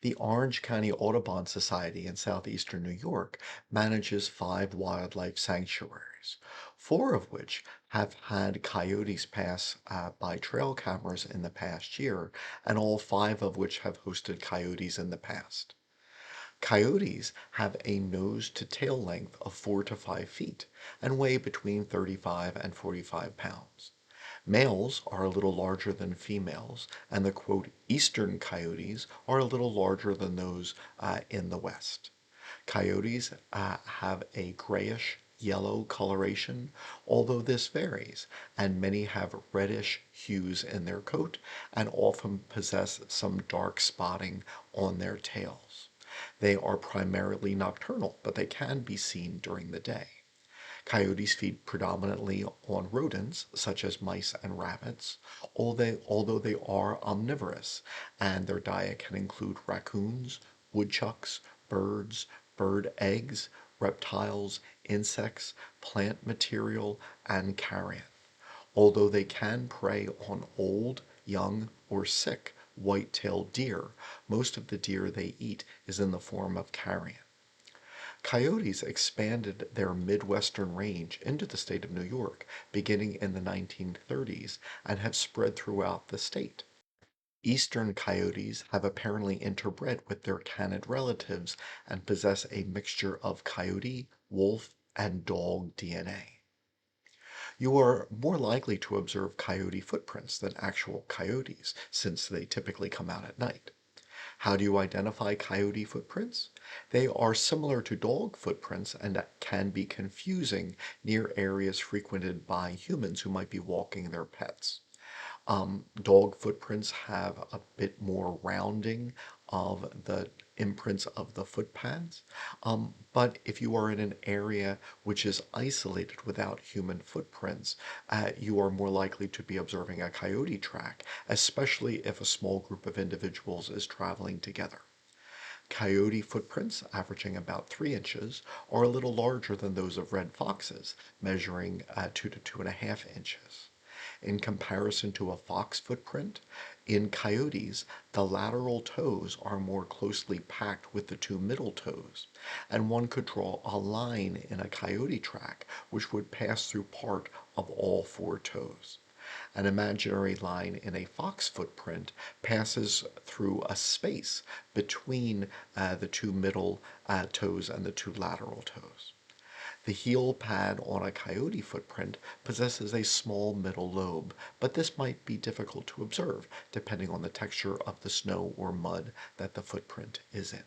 The Orange County Audubon Society in southeastern New York manages 5 wildlife sanctuaries, 4 of which have had coyotes pass by trail cameras in the past year, and all 5 of which have hosted coyotes in the past. Coyotes have a nose to tail length of 4 to 5 feet and weigh between 35 and 45 pounds. Males are a little larger than females, and the quote, eastern coyotes are a little larger than those in the west. Coyotes have a grayish yellow coloration, although this varies, and many have reddish hues in their coat and often possess some dark spotting on their tails. They are primarily nocturnal, but they can be seen during the day. Coyotes feed predominantly on rodents, such as mice and rabbits, although they are omnivorous, and their diet can include raccoons, woodchucks, birds, bird eggs, reptiles, insects, plant material, and carrion. Although they can prey on old, young, or sick white-tailed deer, most of the deer they eat is in the form of carrion. Coyotes expanded their Midwestern range into the state of New York beginning in the 1930s and have spread throughout the state. Eastern coyotes have apparently interbred with their canid relatives and possess a mixture of coyote, wolf, and dog DNA. You are more likely to observe coyote footprints than actual coyotes, since they typically come out at night. How do you identify coyote footprints? They are similar to dog footprints and can be confusing near areas frequented by humans who might be walking their pets. Dog footprints have a bit more rounding of the imprints of the footpads. But if you are in an area which is isolated without human footprints, you are more likely to be observing a coyote track, especially if a small group of individuals is traveling together. Coyote footprints, averaging about 3 inches, are a little larger than those of red foxes, measuring 2 to 2.5 inches. In comparison to a fox footprint, in coyotes, the lateral toes are more closely packed with the 2 middle toes, and one could draw a line in a coyote track which would pass through part of all 4 toes. An imaginary line in a fox footprint passes through a space between the 2 middle toes and the 2 lateral toes. The heel pad on a coyote footprint possesses a small middle lobe, but this might be difficult to observe depending on the texture of the snow or mud that the footprint is in.